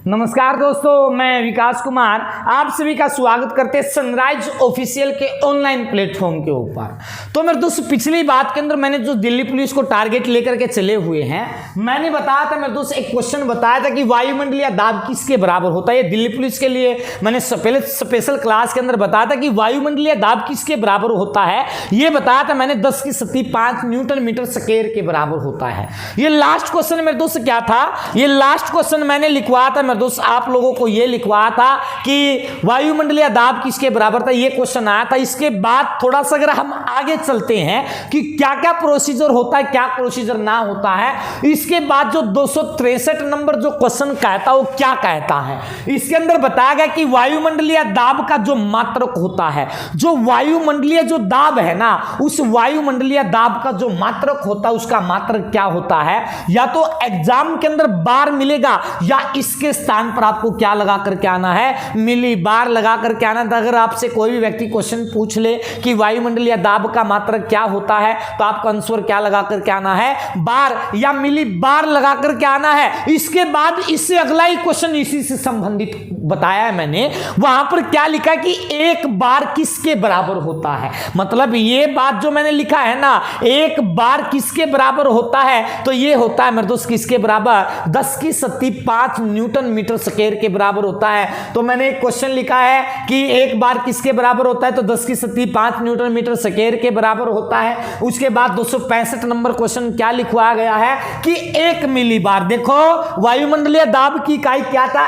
नमस्कार दोस्तों, मैं विकास कुमार आप सभी का स्वागत करते हैं सनराइज ऑफिशियल के ऑनलाइन प्लेटफॉर्म के ऊपर। तो मेरे दोस्त, पिछली बात के अंदर मैंने जो दिल्ली पुलिस को टारगेट लेकर के चले हुए हैं, मैंने बताया था मेरे दोस्त, एक क्वेश्चन बताया था कि वायुमंडलीय दाब किसके बराबर होता है। ये दिल्ली पुलिस के लिए मैंने पहले स्पेशल क्लास के अंदर बताया था कि वायुमंडलीय दाब किसके बराबर होता है। ये बताया था मैंने 10 की शक्ति 5 न्यूटन मीटर स्क्वायर के बराबर होता है। ये लास्ट क्वेश्चन मेरे दोस्त क्या था, ये लास्ट क्वेश्चन मैंने लिखवाया था मेरे दोस्त, आप लोगों को ये लिखवाया था कि वायुमंडलीय दाब किसके बराबर था। ये क्वेश्चन आया था। इसके बाद थोड़ा सा अगर हम आगे चलते हैं कि क्या क्या प्रोसीजर होता है, क्या प्रोसीजर ना होता है, इसके बाद जो 263 नंबर जो क्वेश्चन कहता है वो क्या कहता है, इसके अंदर बताया गया कि वायुमंडलीय दाब का जो मात्रक होता है, जो वायुमंडलीय जो दाब है ना, उस वायुमंडलीय दाब का जो मात्रक होता है उसका मात्रक क्या होता है। या तो एग्जाम के अंदर बार मिलेगा या इसके स्थान पर आपको क्या लगा करके आना है, मिली बार लगा करके आना। तो अगर आपसे कोई भी व्यक्ति क्वेश्चन पूछ ले कि वायुमंडलीय दाब का मात्रक क्या होता है, तो आपका आंसर क्या लगा करके आना है, बार या मिली बार लगा करके आना है। इसके बाद इससे अगला ही क्वेश्चन इसी से संबंधित बताया है मैंने, वहां पर क्या लिखा है कि एक बार किसके बराबर होता है। मतलब ये बात जो मैंने लिखा है ना, एक बार किसके बराबर होता है, तो ये होता है मेरे दोस्त किसके बराबर, 10 की शक्ति 5 न्यूटन मीटर स्क्वायर के बराबर होता है। तो मैंने एक क्वेश्चन लिखा है कि एक बार किसके बराबर होता है, तो 10 की शक्ति 5 न्यूटन मीटर स्क्वायर के बराबर होता है। उसके बाद 265 नंबर क्वेश्चन क्या लिखवाया गया है कि 1 मिली बार, देखो वायुमंडलीय दाब की इकाई क्या था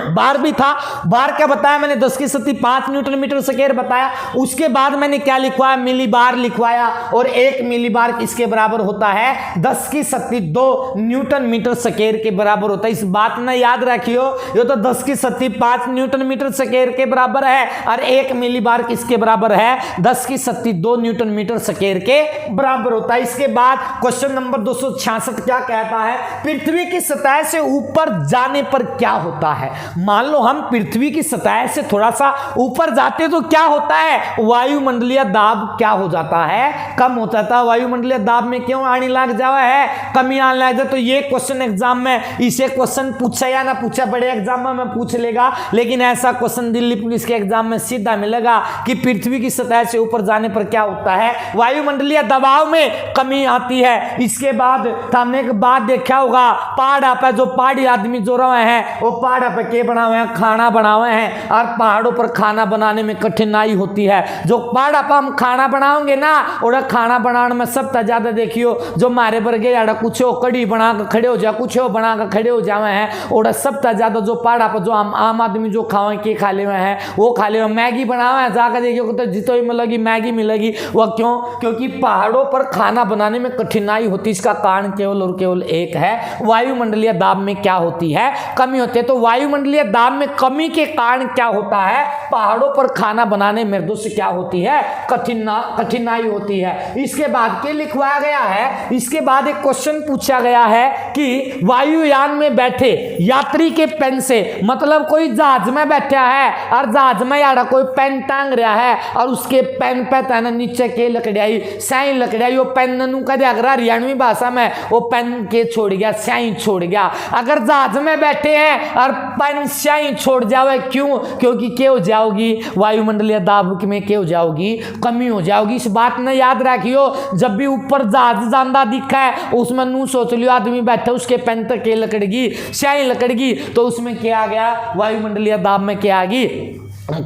बार भी था। बार क्या बताया मैंने, 10 की शक्ति 5 न्यूटन मीटर स्क्वायर बताया। उसके बाद मैंने क्या लिखवाया, मिली बार लिखवाया, और 1 मिली बार किसके बराबर होता है, 10 की शक्ति 2 न्यूटन मीटर स्क्वायर के बराबर होता है। इस बात ना याद रखियो, ये तो 10 की शक्ति 5 न्यूटन मीटर स्क्वायर के बराबर है, और 1 मिली बार किसके बराबर है, 10 की शक्ति 2 न्यूटन मीटर स्क्वायर के बराबर होता है। इसके बाद क्वेश्चन नंबर 266 क्या कहता है, पृथ्वी की सतह से ऊपर जाने पर क्या होता है। मान लो हम पृथ्वी की सतह से थोड़ा सा ऊपर जाते तो क्या होता है, वायुमंडलीय दाब क्या हो जाता है, कम हो जाता है। वायुमंडलीय दाब में क्यों आने लग जावा है, कमी आने लग जाए। तो ये क्वेश्चन एग्जाम में, इसे क्वेश्चन पूछा या ना पूछा, बड़े एग्जाम में पूछ लेगा, लेकिन ऐसा क्वेश्चन दिल्ली पुलिस के एग्जाम में सीधा मिलेगा कि पृथ्वी की सतह से ऊपर जाने पर क्या होता है, वायुमंडलीय दबाव में कमी आती है। इसके बाद हमने एक बात देखा होगा, पहाड़ पे जो पहाड़ी आदमी जो रहे हैं वो पहाड़ पे के बना हुए हैं, खाना बना हुए हैं, और पहाड़ों पर खाना बनाने में कठिनाई होती है। जो पहाड़ पर हम खाना बनाओगे ना, और खाना बनाने में सबसे ज्यादा देखियो जो मारे पर गए कुछ कड़ी बना कर खड़े हो जा, कुछ बना कर खड़े हो जावे हैं, और सबसे ज्यादा जो पहाड़ पर जो आम आदमी जो खावे के खा ले हुए हैं, वो खा ले मैगी बनावे हैं। जाकर देखियो तो जितो ही मिलेगी मैगी मिलेगी। वह क्यों, क्योंकि पहाड़ों पर खाना बनाने में कठिनाई होती है। इसका कारण केवल और केवल एक है, वायुमंडलीय दाब में क्या होती है, कमी होती है। तो वायुमंडलीय दाब में कमी के कारण क्या होता है, पहाड़ों पर खाना बनाने में दोस्त क्या होती है, कठिनाई होती है। इसके बाद क्या लिखवाया गया है, इसके बाद एक क्वेश्चन पूछा गया है कि वायुयान में बैठे यात्री के पेन से, मतलब कोई जहाज में बैठा है और जहाज में यार कोई पेन टांग रहा है, और उसके पेन पे तन नीचे के लकड़ियाई स्याही लकड़ियाई, वो पेन नु कह दिया हरियाणवी भाषा में, वो पेन के छोड़ गया, स्याही छोड़ गया। अगर जहाज में बैठे हैं और पेन स्याही छोड़ जाओगे, क्यों, क्योंकि क्या हो जाओगी, वायुमंडलीय दाब में क्या हो जाओगी, कमी हो जाओगी। इस बात ने याद रखियो, जब भी ऊपर जहाज जांदा दिखा है उसमें नू सोच लियो आदमी बैठा, उसके पेन तक के लकड़गी स्याही लकड़गी, तो उसमें क्या आ गया, वायुमंडलीय दाब में क्या आ गई,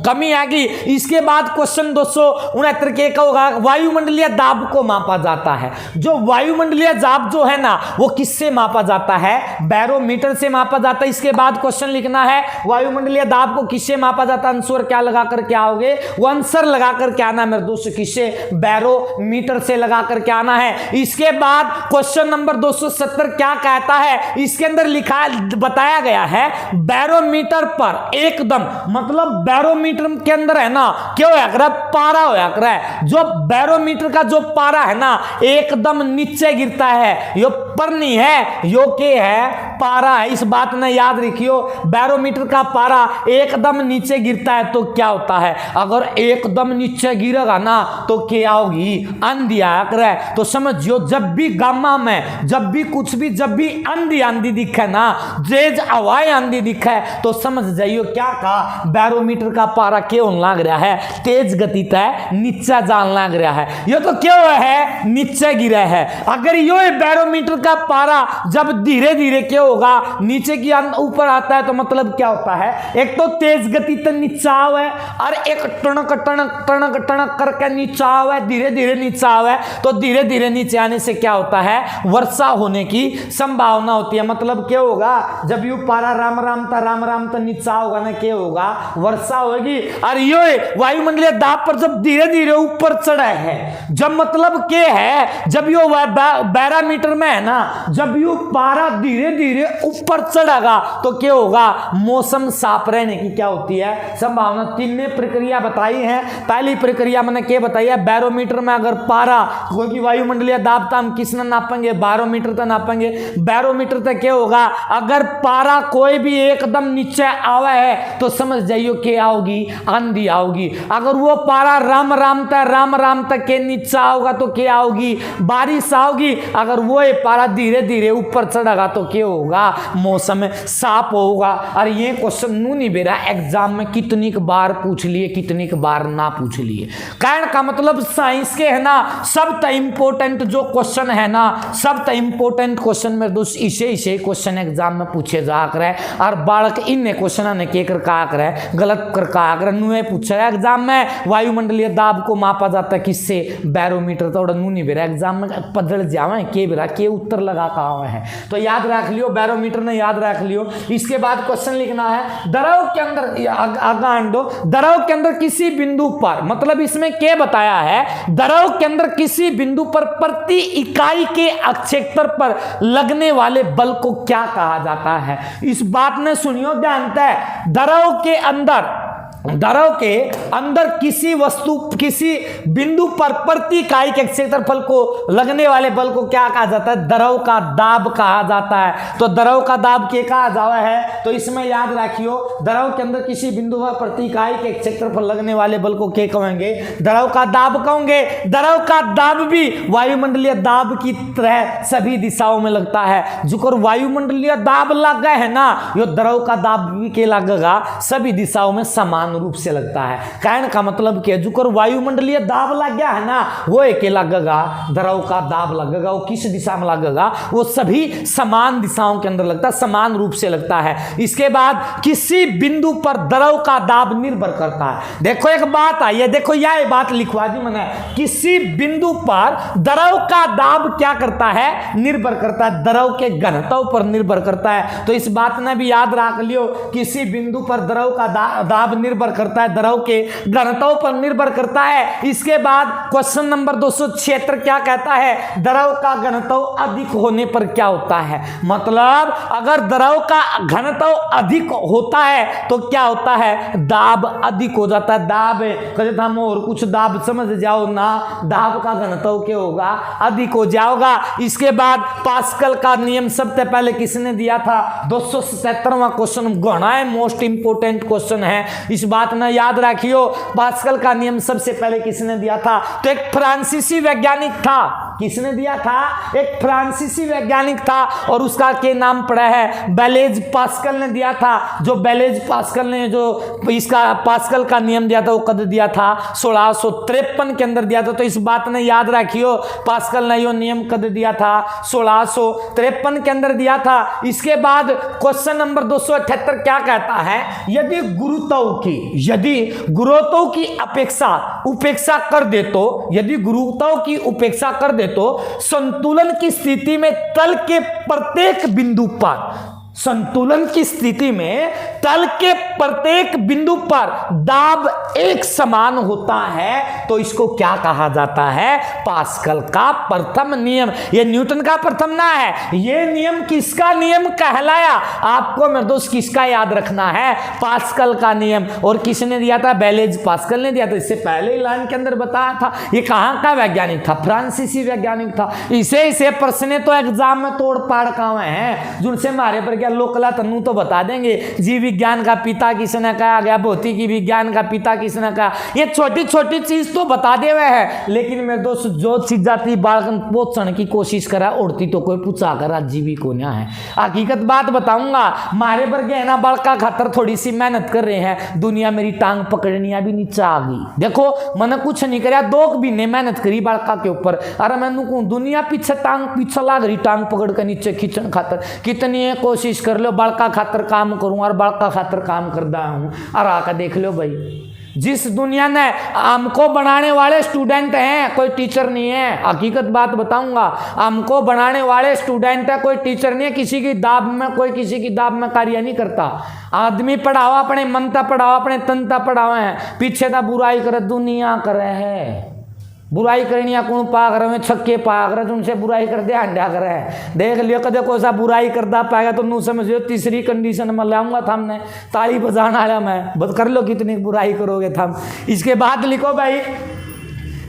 कमी आ गई। इसके बाद क्वेश्चन 269 के का होगा, वायुमंडलीय दाब को मापा जाता है। जो वायुमंडलीय दाब जो है ना, वो किससे मापा जाता है, बैरोमीटर से मापा जाता है। इसके बाद क्वेश्चन लिखना है, वायुमंडलीय दाब को किससे मापा जाता है, आंसर क्या लगा कर क्या आओगे, वो आंसर लगा कर क्या आना मेरे दोस्त, किससे, बैरोमीटर से लगा कर क्या आना है। इसके बाद क्वेश्चन नंबर 270 क्या कहता है, इसके अंदर लिखा बताया गया है, बैरोमीटर पर एकदम, मतलब बैरोमीटर के अंदर है ना क्या होया कर, पारा होया कर है। जो बैरोमीटर का जो पारा है ना एकदम नीचे गिरता है, यो पर नहीं है, यो के है पारा है, इस बात ने याद रखियो। बैरोमीटर का पारा एकदम नीचे गिरता है तो क्या होता है, अगर एकदम नीचे गिरेगा ना तो क्या होगी, आंधी आया करे। तो समझियो जब भी गामा में जब भी कुछ भी जब भी आंधी दिखे ना, तेज हवाएं आंधी दिखे तो समझ जाइयो क्या कहा, बैरोमीटर का पारा क्यों लाग रहा है, तेज गति तय नीचे जान लाग रहा है। ये तो क्यों है, नीचे गिरा है। अगर यो बैरोमीटर का पारा जब धीरे धीरे क्या होगा, नीचे की ऊपर आता है तो मतलब क्या होता है, एक तो तेज गति तक नीचे आवे और एक टणक टणक टणक टणक करके नीचे आवे, धीरे धीरे नीचे आवे। तो धीरे धीरे नीचे आने से क्या होता है, वर्षा होने की संभावना होती है। मतलब क्या होगा, जब यू पारा राम राम तो नीचे होगा ना, क्या होगा, वर्षा होगी। और यो वायुमंडलीय दाब पर जब धीरे धीरे ऊपर चढ़ा है, जब मतलब क्या है, जब यो बैरोमीटर में है ना, जब यू पारा धीरे धीरे ऊपर चढ़ेगा तो क्या होगा, मौसम साफ रहने की क्या होती है, संभावना। तीन ने प्रक्रिया बताई है। पहली प्रक्रिया मैंने क्या बताई है, बैरोमीटर में अगर पारा, क्योंकि वायुमंडलीय दाब तो हम किसने नापेंगे, बैरोमीटर तक नापेंगे। बैरोमीटर तक क्या होगा, अगर पारा कोई भी एकदम नीचे आवा है तो समझ जाइयो क्या आओगी, आंधी आओगी। अगर वो पारा राम राम तक के नीचे आओगा तो क्या आओगी, बारिश आओगी। अगर वो पारा धीरे धीरे ऊपर चढ़ेगा तो क्या होगा, मौसम साफ होगा। और ये क्वेश्चन नू नहीं बेरा एग्जाम में कितनी बार पूछ लिए, कितनी बार ना पूछ लिए। कहने का मतलब साइंस के है ना, सब तो इंपोर्टेंट जो क्वेश्चन है ना, सब तो इंपोर्टेंट क्वेश्चन में दोस्त इसे क्वेश्चन एग्जाम में पूछे जा करे। और बालक इन क्वेश्चन ने के कर कहा करे, गलत कर कहा करे। नुए पूछा है एग्जाम में, वायुमंडलीय दाब को मापा जाता है किससे, बैरोमीटर। तो नू नहीं बेरा एग्जाम में पदड़ जावे के बेरा के उत्तर लगा कहा है। तो याद रख लियो, बैरोमीटर ने याद रख लियो। इसके बाद क्वेश्चन लिखना है, द्रव के अंदर आगांडो, द्रव के अंदर किसी बिंदु पर, मतलब इसमें क्या बताया है, द्रव के अंदर किसी बिंदु पर प्रति इकाई के क्षेत्रफल पर लगने वाले बल को क्या कहा जाता है। इस बात ने सुनियो ध्यान से, द्रव के अंदर किसी वस्तु किसी बिंदु पर प्रति इकाई के क्षेत्रफल को लगने वाले बल को क्या कहा जाता है, द्रव का दाब कहा जाता है। तो द्रव का दाब क्या कहा जावा है, तो इसमें याद रखियो, द्रव के अंदर किसी बिंदु पर प्रति इकाई के क्षेत्रफल लगने वाले बल को क्या कहेंगे, द्रव का दाब कहेंगे। द्रव का दाब भी वायुमंडलीय दाब की तरह सभी दिशाओं में लगता है। जो वायुमंडलीय दाब लग गए है ना, यो द्रव का दाब भी क्या लगेगा, सभी दिशाओं में समान रूप से लगता है। कहने का मतलब क्या, जो वायुमंडलीय दाब लग गया है ना, वो एक लगेगा, द्रव का दाब लगेगा, वो किस दिशा में लगेगा, वो सभी समान दिशाओं के अंदर लगता है, समान रूप से लगता है। इसके बाद किसी बिंदु पर द्रव का दाब निर्भर करता है। देखो एक बात आई है, देखो यह बात लिखवा दी मैंने, किसी बिंदु पर द्रव का दाब क्या करता है, निर्भर करता है, द्रव के घनत्व पर निर्भर करता है। तो इस बात ने भी याद रख लियो, किसी बिंदु पर द्रव का दाब निर्भर करता है, द्रव के घनत्व पर निर्भर करता है। इसके बाद क्वेश्चन नंबर 276 क्या कहता है, द्रव का घनत्व अधिक होने पर क्या होता है। मतलब अगर द्रव का घनत्व अधिक होता है तो क्या होता है, दाब अधिक हो जाता है। दाब कहते हम और कुछ दाब समझ जाओ ना, दाब का घनत्व क्या होगा, अधिक हो जाएगा। इसके बाद पास्कल का नियम सबसे पहले किसने दिया था, 277वां क्वेश्चन गणा है, मोस्ट इंपोर्टेंट क्वेश्चन है। इस बात ना याद रखियो, पास्कल का नियम सबसे पहले किसने दिया था, तो एक फ्रांसीसी वैज्ञानिक था। किसने दिया था, एक फ्रांसीसी वैज्ञानिक था और उसका के नाम पड़ा है ब्लेज पास्कल ने दिया था। जो ब्लेज पास्कल ने जो इसका पास्कल का नियम दिया था वो कद दिया था, 1653 के अंदर दिया था। तो इस बात ने याद रखियो, पास्कल ने यो नियम कद दिया था, 1653 के अंदर दिया था। इसके बाद क्वेश्चन नंबर 278 क्या कहता है, यदि गुरुत्व की उपेक्षा कर दे तो, यदि गुरुत्व की उपेक्षा कर दे तो संतुलन की स्थिति में तल के प्रत्येक बिंदु पर संतुलन की स्थिति में तल के प्रत्येक बिंदु पर दाब एक समान होता है तो इसको क्या कहा जाता है? पास्कल का प्रथम नियम। ये न्यूटन का प्रथम ना है, ये नियम किसका नियम कहलाया? आपको मेरे दोस्त किसका याद रखना है? पास्कल का नियम। और किसने दिया था? ब्लेज पास्कल ने दिया था। इससे पहले ही लाइन के अंदर बताया था। ये कहाँ का वैज्ञानिक था? फ्रांसीसी वैज्ञानिक था। इसे प्रश्न तो एग्जाम में तोड़ पाड़ कावे हैं, जिनसे मारे पर क्या लोकला तन्नू तो बता देंगे। जीव विज्ञान का पिता किसने कहा गया, भौतिकी विज्ञान का पिता किसने कहा, ये छोटी छोटी चीज तो बता दे हुए है। लेकिन मेरे दोस्त जो चीज जाती बालकन पोषण की कोशिश करा उड़ती तो कोई पूछा कर जीवी को ना है। हकीकत बात बताऊंगा, मारे पर गए ना बड़का खातर थोड़ी सी मेहनत कर रहे हैं, दुनिया मेरी टांग पकड़निया भी नीचे आ गई। देखो मैंने कुछ नहीं कराया, 2 महीने मेहनत करी बड़का के ऊपर। अरे मैंने कहूँ दुनिया पीछे टांग पीछे लाग रही, टांग पकड़ के नीचे खींचन खातर। कितनी कोशिश कर लो बड़का खातर काम करूं और बड़का खातर काम करता हूं। और आकर देख लो भाई, जिस दुनिया ने हमको बनाने वाले स्टूडेंट हैं, कोई टीचर नहीं है। हकीकत बात बताऊंगा, हमको बनाने वाले स्टूडेंट है, कोई टीचर नहीं है। किसी की दाब में कोई किसी की दाब में कार्य नहीं करता। आदमी पढ़ावा अपने मनता पढ़ावा, अपने तनता पढ़ावा है, पीछे था बुराई करे दुनिया करे है। बुराई करनी कौन पाग रहे छक्के पाग रहे, उनसे बुराई कर दे अंडा करे। देख लियो कदे कोई सा बुराई करता पाएगा तो नू समझियो तीसरी कंडीशन में लाऊंगा थामने, ताली बजाना आया मैं, बस कर लो कितनी बुराई करोगे थम। इसके बाद लिखो भाई,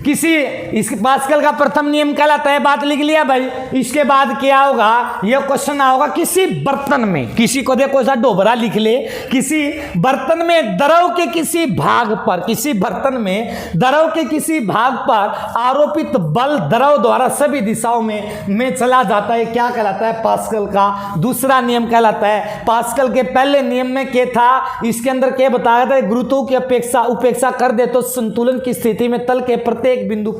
किसी इसके पास्कल का प्रथम नियम कहलाता है, बात लिख लिया भाई। इसके बाद क्या होगा, यह क्वेश्चन होगा किसी बर्तन में, किसी को देखो ऐसा डोबरा लिख ले, किसी बर्तन में द्रव के किसी भाग पर, किसी बर्तन में द्रव के किसी भाग पर आरोपित बल द्रव द्वारा सभी दिशाओं में चला जाता है, क्या कहलाता है? पास्कल का दूसरा नियम कहलाता है। पास्कल के पहले नियम में क्या था, इसके अंदर क्या बताया था? गुरुत्व की उपेक्षा कर दे तो संतुलन की स्थिति में तल के प्रत्येक बिंदु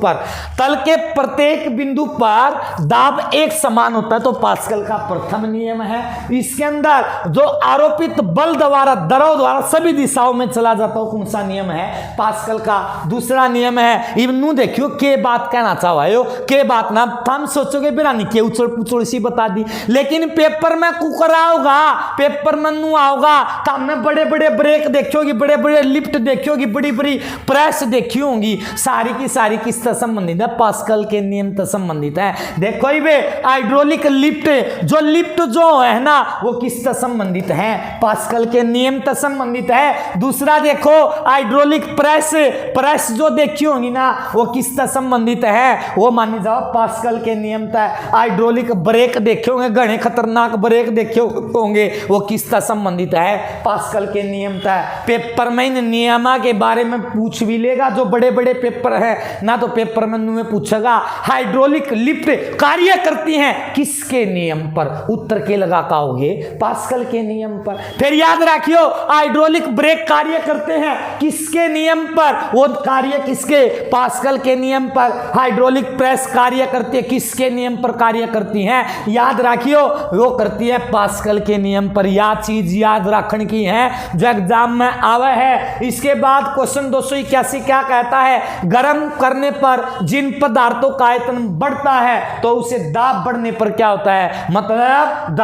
पर दाब एक समान होता है तो पास्कल का प्रथम नियम है। इसके अंदर जो आरोपित बल द्वारा द्रव द्वारा सभी दिशाओं में चला जाता है, कौन सा नियम है? पास्कल का दूसरा नियम है। इवनू देखियो के बात कहना चाहो के बात ना हम सोचोगे बिना नहीं के उछल पुछल सी बता दी, लेकिन पेपर में कुकर आओगा, पेपर में नू आओगा तो हमने बड़े बड़े ब्रेक देखियोगी, बड़े बड़े लिफ्ट देखियोगी, बड़ी बड़ी प्रेस देखी होंगी, सारी की सारी किससे संबंधित है? पास्कल के नियम से संबंधित है। देखो ये हाइड्रोलिक लिफ्ट जो है ना वो किससे संबंधित है? पास्कल के नियम से संबंधित है। दूसरा देखो हाइड्रोलिक प्रेस जो देखी होंगी ना वो किससे संबंधित है? वो मानी जाओ पास्कल के नियम से। हाइड्रोलिक ब्रेक देखे होंगे, घने खतरनाक ब्रेक देखे होंगे, वो किससे संबंधित है? पास्कल के नियम से। पेपर में इन नियमा के बारे में पूछ भी लेगा, जो बड़े बड़े पेपर है ना तो पेपर में पूछेगा हाइड्रोलिक लिफ्ट कार्य करती हैं किसके नियम पर? उत्तर के लगा पाओगे पास्कल के नियम पर। फिर याद रखियो हाइड्रोलिक ब्रेक कार्य करते हैं किसके नियम पर? वो कार्य किसके? पास्कल के नियम पर। हाइड्रोलिक प्रेस कार्य करती है किसके नियम पर कार्य करती हैं? याद रखियो वो करती है पास्कल के नियम पर। यह चीज याद रखने की है जो एग्जाम में आवे है। इसके बाद क्वेश्चन 281 क्या कहता है? गर्म करने पर जिन पदार्थों का आयतन बढ़ता है तो उसे दाब बढ़ने पर क्या होता है? मतलब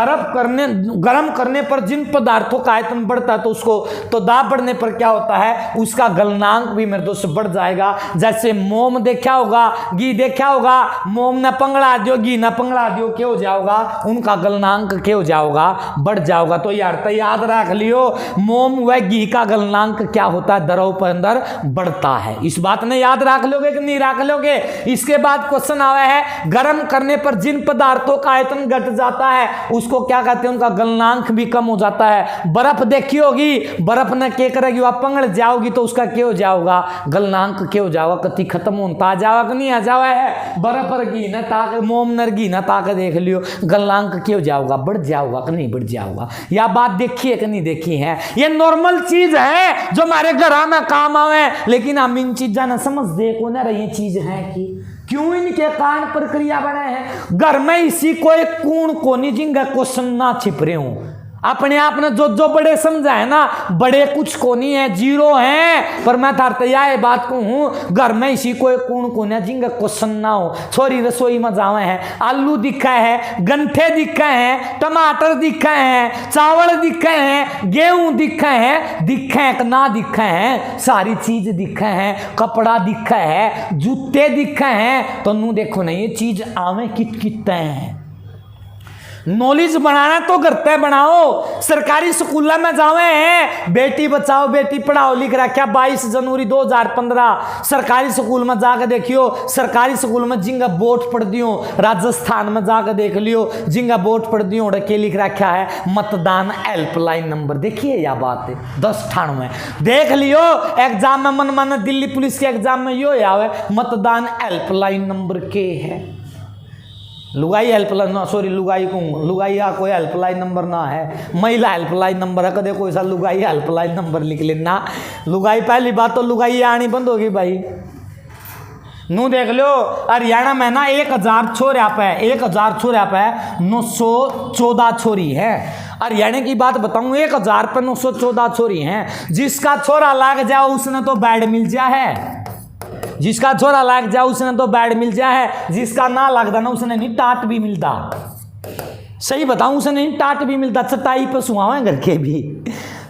गर्म करने पर जिन पदार्थों का आयतन बढ़ता है तो उसको तो दाब बढ़ने पर क्या होता है? उसका गलनांक भी मेरे दोस्त बढ़ जाएगा। जैसे मोम देखा होगा, घी देखा होगा, मोम न पंगड़ा दियो घी न पंगड़ा दियो क्या हो जाओगा? उनका गलनांक क्या हो जाओगा? बढ़ जाओगा। तो यार तो याद रख लियो मोम व घी का गलनांक क्या होता है? द्रव पर अंदर बढ़ता है। इस बात ने याद रख लोगे कि नहीं रख लोगे? इसके बाद क्वेश्चन आया है गर्म करने पर जिन पदार्थों का आयतन घट जाता है उसको क्या कहते हैं? उनका गलनांक भी कम हो जाता है। बर्फ देखी होगी, बर्फ ने क्या करेगी? वह पंगड़ जाओगी तो उसका क्या हो जाओगा? गलनांक क्या हो जाओगा? कति खत्म होता आ जाओगा कि नहीं आ जावा है? बर्फ पर घी न ताक मोम नर घी न ताक देख लियो गलनांक क्या हो जाओगा? बढ़ जाओगा कि नहीं बढ़ जाओगा? यह बात देखी है कि नहीं देखी है? ये नॉर्मल चीज है जो हमारे घर में काम आवे, लेकिन हम इन चीजा न समझ देखो ना रही चीज है कि क्यों इनके कारण प्रक्रिया बने हैं। घर में इसी को एक कूण कोनी जिनका क्वेश्चन ना छिप रहे हूं। अपने आप ने जो जो बड़े समझा है ना, बड़े कुछ को नहीं है, जीरो हैं। पर मैं थारते ये बात को हूँ, घर में इसी को कौन कौन है जिनका क्वेश्चन ना हो। छोरी रसोई में जावे हैं, आलू दिखा है, गंठे दिखा है, टमाटर दिखा है, चावल दिखा है, गेहूं दिखा है ना दिखा है, सारी चीज दिखा है, कपड़ा दिखा है, जूते दिखा है। तो नू देखो ना, ये चीज आवे कित कितने हैं। नॉलेज बनाना तो करते बनाओ। सरकारी स्कूल में जावे हैं, बेटी बचाओ बेटी पढ़ाओ लिख रखा 22 जनवरी 2015। सरकारी स्कूल में जाकर देखियो, सरकारी स्कूल में जिंगा बोर्ड पढ़ दियो, राजस्थान में जाकर देख लियो जिंगा बोर्ड पढ़ दियो, के लिख रखा है मतदान हेल्पलाइन नंबर। देखिए यह बात है 1098 देख लियो। एग्जाम में मन माना दिल्ली पुलिस के एग्जाम में यो आवे मतदान हेल्पलाइन नंबर के है। लुगाई हेल्पलाइन ना, सॉरी लुगाई को, लुगाई का कोई हेल्पलाइन नंबर ना है, महिला हेल्पलाइन नंबर है। कदे कोई सा लुगाई हेल्पलाइन नंबर लिख लेना। लुगाई पहली बात तो लुगाई आनी बंद होगी भाई। नू देख लो हरियाणा में ना 1000 छोरा पे 1000 छोरा पे 914 छोरी है। हरियाणा की बात बताऊं, 1000 पे 914 छोरी हैं। जिसका छोरा लाग जाओ उसने तो बैड मिल जा है, जिसका छोरा लाग जाओ उसने तो बैड मिल जा है, जिसका ना लगता ना उसने नहीं टाट भी मिलता। सही बताऊं, उसने नहीं टाट भी मिलता, चटाई पे सुहावा घर के भी।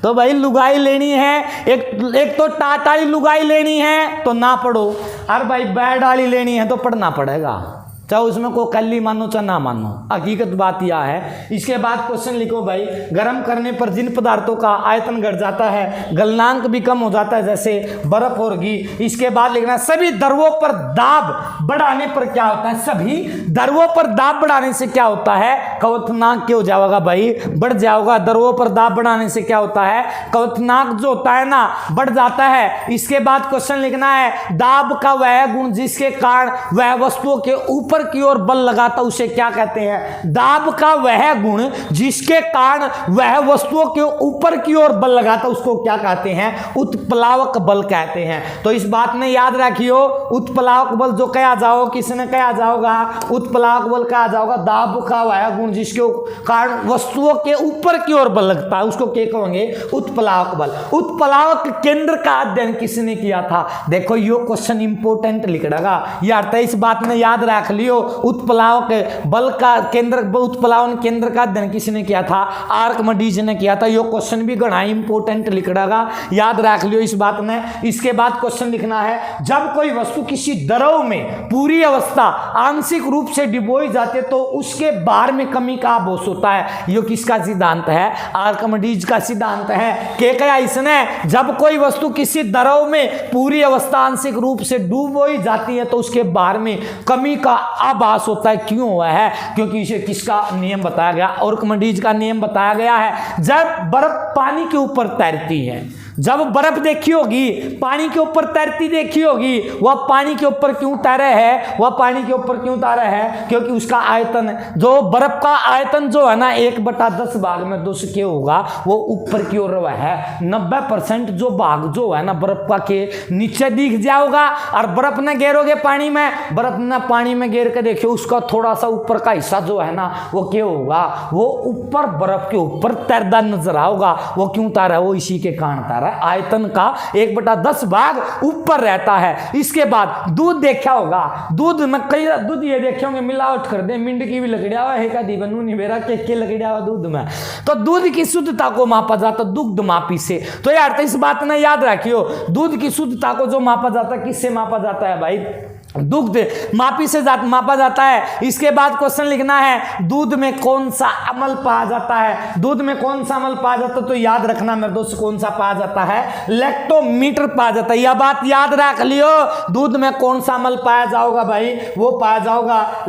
तो भाई लुगाई लेनी है, एक तो टाट वाली लुगाई लेनी है तो ना पढ़ो, और भाई बैड वाली लेनी है तो पढ़ना पड़ेगा, चाहे उसमें को कल्ली मानो चाहे ना मानो। हकीकत बात यह है। इसके बाद क्वेश्चन लिखो भाई, गर्म करने पर जिन पदार्थों का आयतन घट जाता है, गलनांक भी कम हो जाता है, जैसे बर्फ और घी। इसके बाद लिखना सभी द्रवों पर दाब बढ़ाने पर क्या होता है। सभी द्रवों पर दाब बढ़ाने से क्या होता है, क्वथनांक क्या हो जाएगा भाई, बढ़ जाएगा। द्रवों पर दाब बढ़ाने से क्या होता है, क्वथनांक जो होता है ना बढ़ जाता है। इसके बाद क्वेश्चन लिखना है, दाब का वह गुण जिसके कारण वह वस्तुओं के ऊपर की ओर बल लगाता उसे क्या कहते हैं। दाब का वह गुण जिसके कारण वह वस्तुओं के ऊपर की ओर बल लगाता उसको क्या कहते हैं, उत्प्लावक बल कहते हैं। तो इस बात में याद रखियो, उत्प्लावक बल जो कहा जाओ, किसने कहा जाओगा, उत्प्लावक बल कहा जाओगा दाब का वह गुण जिसके कारण वस्तुओं के ऊपर की ओर बल लगता है उसको क्या कहेंगे, उत्प्लावक बल। उत्प्लावक केंद्र का अध्ययन किसने किया था। देखो यो क्वेश्चन इंपोर्टेंट लिख रहा यार, तो इस बात में याद रख लियो, उत्प्लावक बल का केंद्र, उत्प्लावन केंद्र का अध्ययन किसने किया था, आर्किमिडीज ने किया था। यो क्वेश्चन भी घना इंपोर्टेंट लिख रहा, याद रख लियो इस बात में। इसके बाद क्वेश्चन लिखना है, जब कोई वस्तु किसी द्रव में पूरी अवस्था आंशिक रूप से डिबोई जाती है तो उसके बाहर में कमी का आभास होता है। यो किसका सिद्धांत है, आर्किमिडीज का सिद्धांत है। क्या कहा इसने, जब कोई वस्तु किसी द्रव में पूरी अवस्था आंशिक रूप से डूबोई जाती है तो उसके बाहर में कमी का आभास होता है। क्यों हुआ है, क्योंकि इसे किसका नियम बताया गया, आर्किमिडीज का नियम बताया गया है। जब बर्फ पानी के ऊपर तैरती है, जब बर्फ देखी होगी पानी के ऊपर तैरती देखी होगी, वह पानी के ऊपर क्यों तैरे है, वह पानी के ऊपर क्यों तैरे है, क्योंकि उसका आयतन, जो बर्फ का आयतन जो है ना 1/10 भाग में 2 क्या होगा, वो ऊपर की ओर है। 90% जो भाग जो है ना बर्फ का के नीचे दिख जाओगा, और बर्फ न गिरोगे पानी में, बर्फ न पानी में गिर के देखियो उसका थोड़ा सा ऊपर का हिस्सा जो है ना वो क्या होगा, वो ऊपर बर्फ के ऊपर तैरता नजर आओगा। वो क्यों तैरा है, वो इसी के कारण तैरा, आयतन का 1/10 भाग ऊपर रहता है। इसके बाद दूध देखा होगा, दूध में कई दूध ये देखे होंगे मिलावट कर दे, मिंड की भी लकड़िया हुआ है का दीवनू नहीं मेरा के लकड़िया हुआ दूध में। तो दूध की शुद्धता को मापा जाता दुग्ध मापी से। तो यार तो इस बात ने याद रखियो, दूध की शुद्धता को जो मापा जाता है किससे मापा जाता है भाई, दुग्ध मापी से मापा जाता है। इसके बाद क्वेश्चन लिखना है, दूध में कौन सा अम्ल पाया जाता है, दूध में कौन सा अम्ल पाया जाता है, तो याद रखना मेरे दोस्त कौन सा पाया जाता है, लैक्टोमीटर पाया जाता है। यह बात याद रख लियो, दूध में कौन सा अम्ल पाया जाओगा भाई, वो पाया जाओगा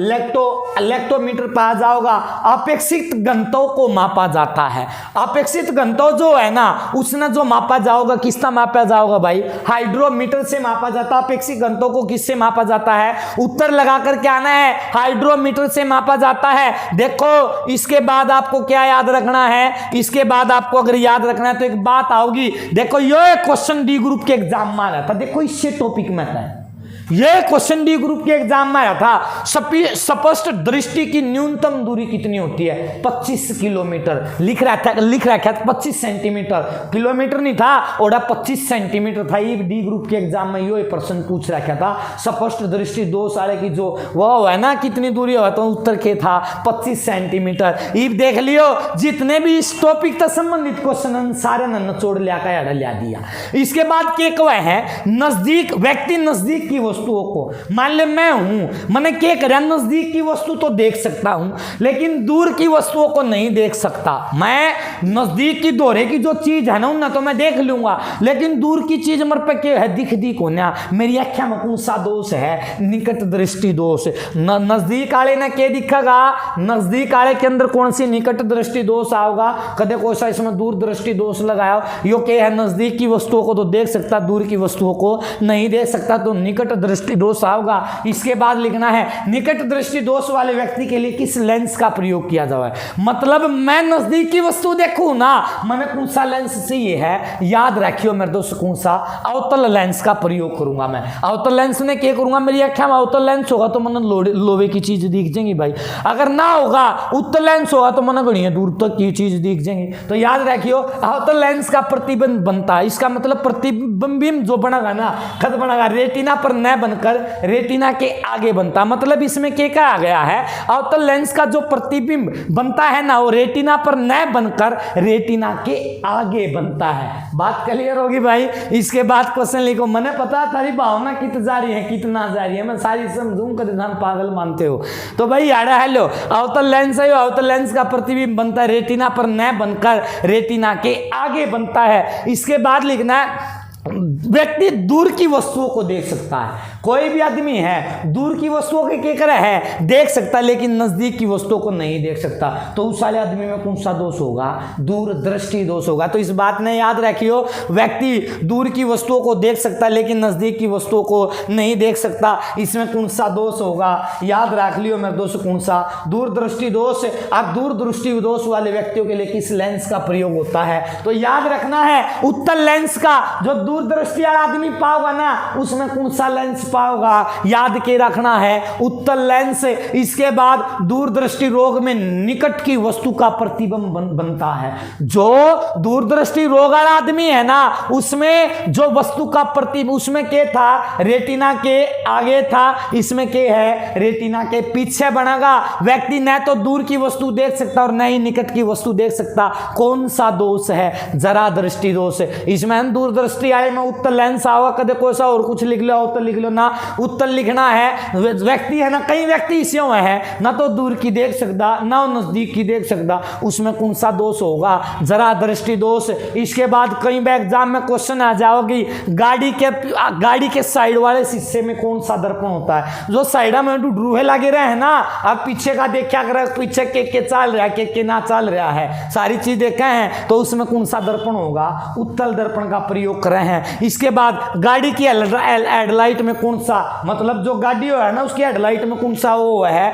लैक्टोमीटर पाया जाओगा। अपेक्षित घनत्व को मापा जाता है, अपेक्षित घनत्व जो है ना उसने जो मापा जाओगा, किसका मापा जाओगा भाई, हाइड्रोमीटर से मापा जाता है। अपेक्षित घनत्व को किससे मापा जाता है, उत्तर लगाकर क्या आना है, हाइड्रोमीटर से मापा जाता है। देखो इसके बाद आपको क्या याद रखना है, इसके बाद आपको अगर याद रखना है तो एक बात आओगी, देखो ये क्वेश्चन डी ग्रुप के एग्जाम में आता था, देखो इससे टॉपिक में था, ये क्वेश्चन डी ग्रुप के एग्जाम में आया था। स्पष्ट दृष्टि की न्यूनतम दूरी कितनी होती है? 25 किलोमीटर। लिख रखा था 25 सेंटीमीटर, किलोमीटर नहीं था, और 25 सेंटीमीटर था। ये डी ग्रुप के एग्जाम में ये प्रश्न पूछ रखा था। स्पष्ट दृष्टि 2 साढ़े की जो वो है ना, कितनी दूरी हो, तो उत्तर के था 25 सेंटीमीटर। ये देख लियो, जितने भी इस टॉपिक से संबंधित क्वेश्चन सारे नचोड़ लिया दिया। इसके बाद के कवा है नजदीक, व्यक्ति नजदीक की वस्तुओं को, मान ले मैं हूं, मैंने क्या करा, नजदीक की वस्तु तो देख सकता हूं लेकिन दूर की वस्तुओं को नहीं देख सकता। मैं नजदीक की दोहरे की जो चीज है ना तो मैं देख लूंगा, लेकिन दूर की चीज मेरे पे क्या है, दिख होना। मेरी अख्या में कौन सा दोष है? निकट दृष्टि दोष। नजदीक आले ने क्या दिखेगा? नजदीक आले के अंदर कौन सी निकट दृष्टि दोष आओगा? कदे कोई सा इसमें दूर दृष्टि दोष लगाया। यो क्या है, नजदीक की वस्तुओं को तो देख सकता, दूर की वस्तुओं को नहीं देख सकता, तो निकट दृष्टि दोष आओगा। इसके बाद लिखना है निकट दृष्टि दोष वाले व्यक्ति के लिए किस लेंस का प्रयोग किया जाए। मतलब मैं नजदीक की वस्तु देखूं ना, मैंने कौन सा लेंस से ये है, याद रखियो मेरे दोस्त, कौन सा? अवतल लेंस का प्रयोग करूंगा मैं। अवतल लेंस ने क्या करूंगा, मेरी अख्या में अवतल लेंस होगा तो मैंने लोहे की चीज दिख जाएंगी भाई। अगर ना होगा उत्तल लेंस होगा तो मैंने घड़ी दूर तक की चीज दिख जाएंगी। तो याद रखियो अवतल लेंस का प्रतिबिंब बनता है, इसका मतलब प्रतिबिंब जो बनेगा ना, खत बनेगा रेटिना पर न बनकर रेटिना के आगे बनता। मतलब इसमें क्या कहा गया है, अवतल लेंस का जो प्रतिबिंब बनता है ना, वो रेटिना पर न बनकर रेटिना के आगे बनता है। बात क्लियर होगी भाई। इसके बाद क्वेश्चन लिखो, मैंने पता तारी भावना कितना जारी है, कितना जारी है, मैं सारी समझूं, कभी ध्यान पागल मानते हो तो भाई यारा हेलो, अवतल लेंस है, अवतल लेंस का प्रतिबिंब बनता है रेटिना पर न बनकर रेटिना के आगे बनता है। इसके बाद लिखना है व्यक्ति दूर की वस्तुओं को देख सकता है। कोई भी आदमी है दूर की वस्तुओं के क्या करे है, देख सकता लेकिन नजदीक की वस्तुओं को नहीं देख सकता, तो उस वाले आदमी में कौन सा दोष होगा? दूर दृष्टि दोष होगा। तो इस बात ने याद रखियो, व्यक्ति दूर की वस्तुओं को देख सकता लेकिन नजदीक की वस्तुओं को नहीं देख सकता, इसमें कौन सा दोष होगा? याद रख लियो मेरे दोस्त, कौन सा? दूर दृष्टि दोष। अब दूर दृष्टि दोष वाले व्यक्तियों के लिए किस लेंस का प्रयोग होता है? तो याद रखना है उत्तल लेंस का। जो दूर दृष्टि वाला आदमी पाओगा ना, उसमें कौन सा लेंस पाओगा? याद के रखना है उत्तल लेंस। इसके बाद दूरदृष्टि रोग में निकट की वस्तु का प्रतिबिंब बनता है। जो दूरदृष्टि रोग वाला आदमी है ना, उसमें जो वस्तु का प्रतिबिंब, उसमें क्या था? रेटिना के आगे था, इसमें क्या है? रेटिना के पीछे बनेगा। व्यक्ति न तो दूर की वस्तु देख सकता और न ही निकट की वस्तु देख सकता। कौन सा दोष है? जरा दृष्टि दोष। इसमें दूरदृष्टि आए में उत्तल लेंस आवा, कदे कोई सा और कुछ लिख लो, उत्तल लिख लो ना, उत्तल लिखना है। व्यक्ति है ना, कई व्यक्ति इसे है ना, तो दूर की देख सकता ना नजदीक की देख सकता, उसमें कौन सा दोष होगा? जरा दृष्टि दोष। इसके बाद कई एग्जाम में क्वेश्चन आ जाओगी, गाड़ी के साइड वाले शीशे में कौन सा दर्पण होता है? जो साइड में डूहे लगे रहे हैं ना, अब पीछे का देखा कर, पीछे के चल रहा है, के ना चल रहा है, सारी चीज देखे हैं, तो उसमें कौन सा दर्पण होगा? उत्तल दर्पण का प्रयोग कर रहे हैं। इसके बाद गाड़ी की हेडलाइट में कौन सा, मतलब जो गाड़ी है ना उसकी हेडलाइट में कौन सा वो है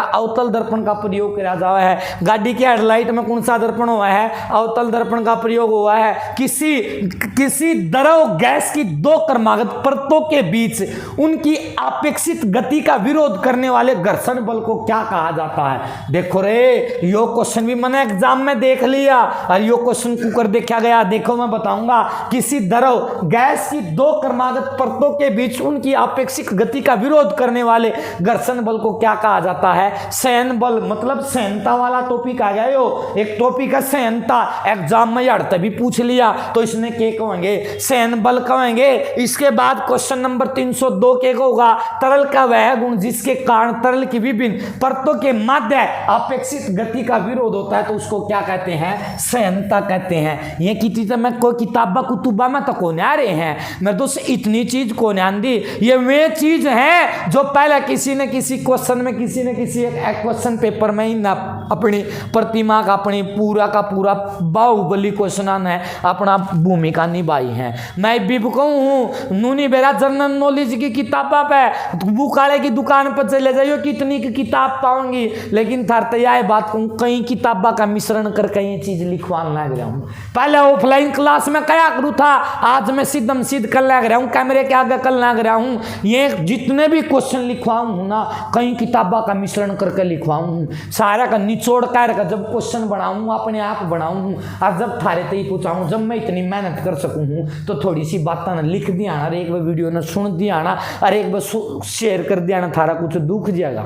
अवतल दर्पण का प्रयोग किया जावा है। गाड़ी की हेडलाइट में कौन सा दर्पण हुआ है? अवतल दर्पण का प्रयोग हुआ है। किसी द्रव गैस की दो क्रमागत परतों के बीच उनकी अपेक्षित गति का विरोध करने वाले घर्षण बल को क्या कहा जाता है? देखो रे, यो क्वेश्चन भी मैंने एग्जाम में देख लिया और यो क्वेश्चन कुकर देखा गया। देखो मैं बताऊंगा, किसी द्रव गैस की दो क्रमागत परतों के बीच उनकी अपेक्षित गति का विरोध करने वाले घर्षण बल को क्या कहा जाता है? सहन बल। मतलब सहनता वाला टॉपिक आ गया। यो एक टॉपिक है सहनता, एग्जाम में यार तभी पूछ लिया, तो इसने क्या कहेंगे? सहन बल कहेंगे। इसके बाद क्वेश्चन नंबर 302 के होगा, तरल का वह गुण जिसके कारण तरल की विभिन्न परतों के मध्य अपेक्षित गति का विरोध होता है, तो उसको क्या कहते हैं? सहनता कहते हैं। ये मैं कोई किताबा कुतुबा में तो कौन आ रहे हैं मैं दोस्त, इतनी चीज को ध्यान दी। ये वे चीज है जो पहले किसी न किसी क्वेश्चन में, किसी न किसी एक क्वेश्चन पेपर में ही ना अपनी प्रतिमा का अपनी पूरा का पूरा बाहुबली क्वेश्चन है, अपना भूमिका निभाई है। मैं विभको हूँ नूनी बेरा जनरल नॉलेज की किताबा पे बुक वाले की दुकान पर चले जाइयो कितनी की किताब पाऊंगी, लेकिन थार तैयार बात कहूँ कई किताबा का मिश्रण कर कई चीज लिखवाने लग रहा हूँ। पहले ऑफलाइन क्लास में क्या करूँ था, आज मैं सिद्धम सिद्ध कर लग रहा हूँ, कैमरे के आगे कर लग रहा हूँ। ये जितने भी क्वेश्चन लिखवाऊँ हूँ ना कई किताबा का मिश्रण करके लिखवाऊँ हूँ, सारा का निचोड़ कर का जब क्वेश्चन बनाऊँ अपने आप बनाऊँ और जब थारे तक ही पूछाऊँ, जब मैं इतनी मेहनत कर सकूँ हूँ तो थोड़ी सी बात ना लिख दिया ना, एक बार वीडियो ना सुन दिया ना, और एक बार शेयर कर दिया ना, थारा कुछ दुख जाएगा।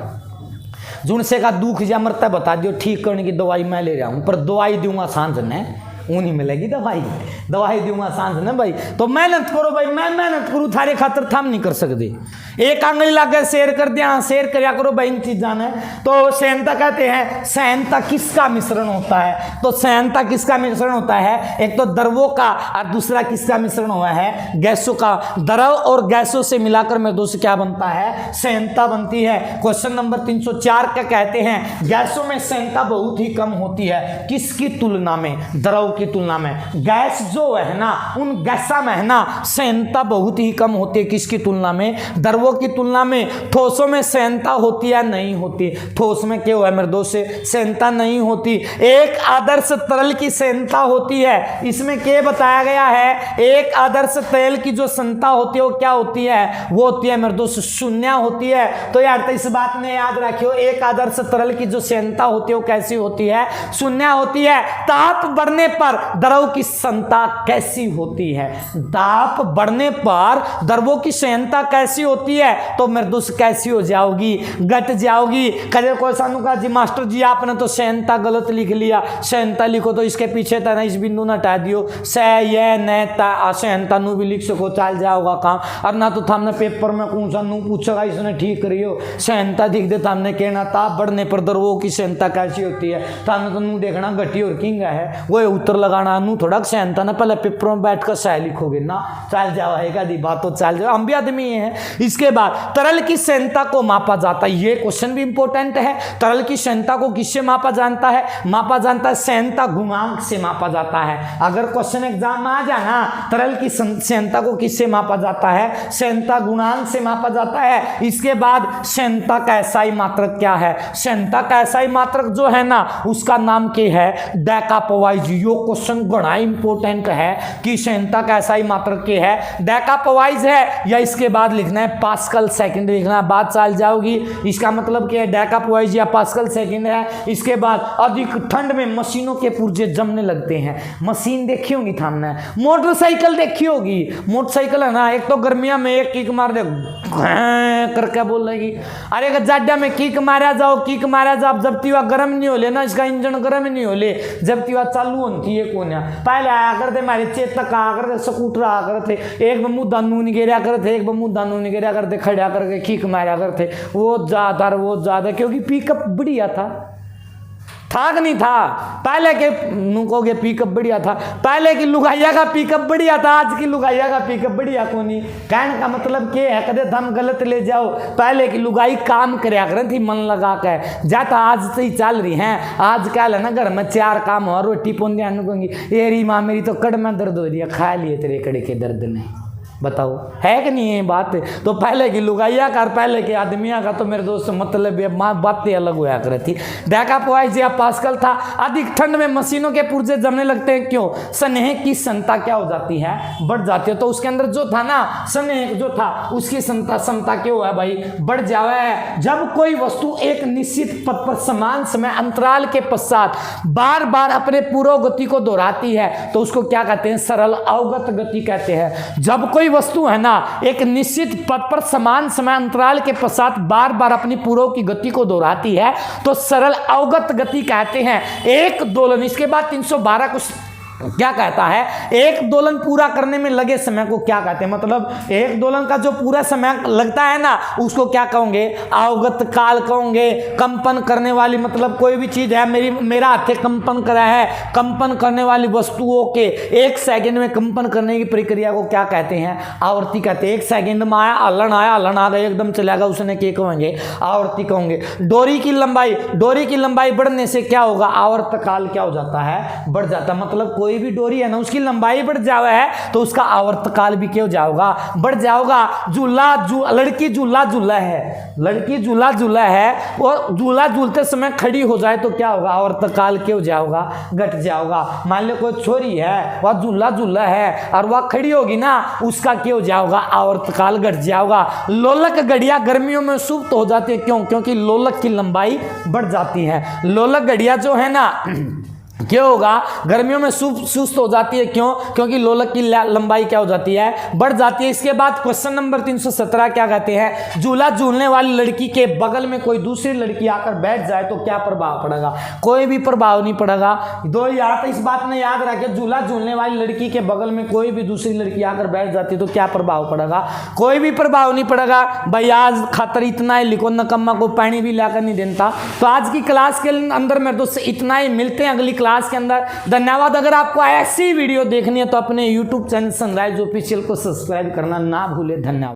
जुन से का दुख जा मरता बता दियो, ठीक करने की दवाई मैं ले रहा हूँ, पर दवाई दूंगा सांझ ने ऊनी मिलेगी दवाई दूंगा सांझ ने भाई। तो मेहनत करो भाई, मैं मेहनत करूँ थारे खातर थाम नहीं कर सकते। एक आंगली लाके शेयर कर दिया, शेयर करया करो भाई इन चीज़ा ने। तो सहनता कहते हैं, सहनता किसका मिश्रण होता है, तो सहनता किसका मिश्रण होता है, एक तो द्रवों का और दूसरा किसका मिश्रण हुआ है, गैसों का। द्रव और गैसों से मिलाकर में दोस्त क्या बनता है, सहनता बनती है। क्वेश्चन नंबर 304 का कहते हैं गैसों में सहनता बहुत ही कम होती है, किसकी तुलना में, द्रव की तुलना में। गैस जो है ना उन गैसा में है ना सहनता बहुत ही कम होती है, किसकी तुलना में, द्रवों की तुलना में। ठोसों में सहनता होती है, नहीं होती, ठोस में क्या हुआ मेरे दोस्त से सहनता नहीं होती। एक आदर्श तरल की सहनता होती है, इसमें क्या बताया गया है, एक आदर्श तेल की जो सहनता होती है वो क्या होती है, वो होती है मेरे दोस्त शून्य होती है। तो यार तो इस बात में याद रखियो, एक आदर्श तरल की जो सहनता होती है वो कैसी होती है, शून्य होती है। ताप बढ़ने पर द्रव की सहनता कैसी होती है, ताप बढ़ने पर द्रवों की सहनता कैसी होती है, तो मेरे दोस्त कैसी हो जाओगी, घट जाओगी। कदे कोई सानू कहा जी मास्टर जी आपने तो सहनता गलत लिख लिया, सहनता लिखो तो इसके पीछे था ना इस बिंदु ना हटा दियो, सह ये न सहनता नू भी लिख सको चल जाओगा काम। और ना तो हमने पेपर में कौन सा नू पूछेगा इसने ठीक करियो, सहनता दिख दे हमने कहना ताप बढ़ने पर द्रवों की सहनता कैसी होती है, तो नू देखना घटी और किंगा है वो उत्तर लगाना, नू थोड़ा सहनता ना पहले पेपर में बैठ कर सह लिखोगे ना, चल जाओ है बात तो चल जाओ, हम भी आदमी हैं। इसके बाद तरल की सहनता को मापा जाता है, ये क्वेश्चन भी इंपॉर्टेंट है। तरल की सहनता को किससे मापा जाता है, मापा जाता है सहनता गुणांक से मापा जाता है। अगर क्वेश्चन एग्जाम में आ जाना तरल की सहनता को किससे मापा जाता है, सहनता गुणांक से मापा जाता है। इसके बाद सहनता का एसआई मात्रक क्या है, सहनता का एसआई मात्रक जो है ना उसका नाम क्या है, डेकापोवाइज। यो क्वेश्चन बड़ा इंपॉर्टेंट है कि सहनता का एसआई मात्रक क्या है, डेकापोवाइज है, या इसके बाद लिखना है पास्कल सेकंड लिखना, बात चल जाओगी। इसका मतलब क्या है, डेकापोवाइज या पास्कल सेकंड है। इसके बाद अधिक ठंड में मशीनों के पुर्जे जमने लगते हैं। मशीन देखी होगी थामने, मोटरसाइकिल देखी होगी, मोटरसाइकिल है ना एक तो गर्मिया में एक किक मार दे करके बोल रही, अरे जाड्या में किक मारा जाओ, किक मारा जाओ, जब तीवा गर्म नहीं हो ले ना, इसका इंजन गर्म नहीं हो ले, जब तीवा चालू होती है कौन है। पहले आया करते हमारे चेतक आया करते, स्कूटर आया करते, एक बमू दानू नहीं गिरा करते, एक बमू दानू नहीं गिरा करते, खड़ा करके किक मारा करते, वो ज्यादा क्योंकि पिकअप बढ़िया था कि नहीं था। पहले के नुको के पिकअप बढ़िया था, पहले की लुगाइया का पिकअप बढ़िया था, आज की लुगाइया का पिकअप बढ़िया को नहीं। कहने का मतलब क्या है, कदे दम गलत ले जाओ, पहले की लुगाई काम करया कर थी मन लगा के, जाता आज से ही चल रही हैं। आज कल है ना घर में 4 काम और रोटी पोन दिया कहूँगी, एरी माँ मेरी तो कड़ में दर्द हो रही है, खा लिए तेरे कड़े के दर्द ने, बताओ है कि नहीं है बात। तो पहले की लुगाइया का पहले के आदमिया का तो मेरे दोस्त मतलब ये बातें अलग हुआ करती। डेकापोवाइज या पास्कल था, अधिक ठंड में मशीनों के पुर्जे जमने लगते हैं, क्यों, स्नेह की क्षमता क्या हो जाती है, बढ़ जाती है। तो उसके अंदर जो था ना स्नेह जो था उसकी क्षमता क्या हुआ है भाई, बढ़ जावा है। जब कोई वस्तु एक निश्चित पथ पर समान समय अंतराल के पश्चात बार बार अपने पूर्व गति को दोहराती है तो उसको क्या कहते हैं, सरल अवगत गति कहते हैं। जब कोई वस्तु है ना एक निश्चित पथ पर समान समय अंतराल के पश्चात बार बार अपनी पूर्व की गति को दोहराती है तो सरल अवगत गति कहते हैं। एक दोलन। इसके बाद 312 को क्या कहता है, एक दोलन पूरा करने में लगे समय को क्या कहते हैं, मतलब एक दोलन का जो पूरा समय लगता है ना उसको क्या कहोगे, अवगत काल कहोगे। कंपन करने वाली, मतलब कोई भी चीज है, मेरा हाथ कंपन कर रहा है, कंपन करने वाली वस्तुओं के 1 सेकंड में कंपन करने की प्रक्रिया को क्या कहते हैं, आवर्ती कहते हैं। 1 सेकंड में आया, हलन आ गया, एकदम चला गया, उसने क्या कहेंगे, आवर्ती कहोगे। डोरी की लंबाई बढ़ने से क्या होगा, आवर्त काल क्या हो जाता है, बढ़ जाता है। मतलब कोई भी डोरी है ना उसकी लंबाई बढ़ जावा है तो उसका आवर्त काल भी क्या हो जाएगा, बढ़ जाएगा। लड़की झूला है और झूला झूलते समय खड़ी हो जाए तो क्या होगा, आवर्त काल क्या हो जाएगा, घट जाएगा। मान लो कोई छोरी है वह झूला है और वह खड़ी होगी ना, उसका क्या हो जाएगा, आवर्त काल घट जाएगा। लोलक घड़ियां गर्मियों में सुप्त हो जाती है, क्यों, क्योंकि लोलक की लंबाई बढ़ जाती है। लोलक घड़ियां जो है ना क्या होगा, गर्मियों में सुस्त हो जाती है, क्यों, क्योंकि लोलक की लंबाई क्या हो जाती है, बढ़ जाती है। इसके बाद क्वेश्चन नंबर 317 क्या कहते हैं, झूला झूलने वाली लड़की के बगल में कोई दूसरी लड़की आकर बैठ जाए तो क्या प्रभाव पड़ेगा, कोई भी प्रभाव नहीं पड़ेगा। इस बात में याद रखें, झूला झूलने वाली लड़की के बगल में कोई भी दूसरी लड़की आकर बैठ जाती तो क्या प्रभाव पड़ेगा, कोई भी प्रभाव नहीं पड़ेगा। भाई आज खातर इतना ही लिखो, नकम्मा को पानी भी लाकर नहीं देता। तो आज की क्लास के अंदर मेरे दोस्त इतना ही, मिलते हैं अगली क्लास के अंदर। धन्यवाद। अगर आपको ऐसी वीडियो देखनी है तो अपने YouTube चैनल सनराइज ऑफिशियल को सब्सक्राइब करना ना भूले। धन्यवाद।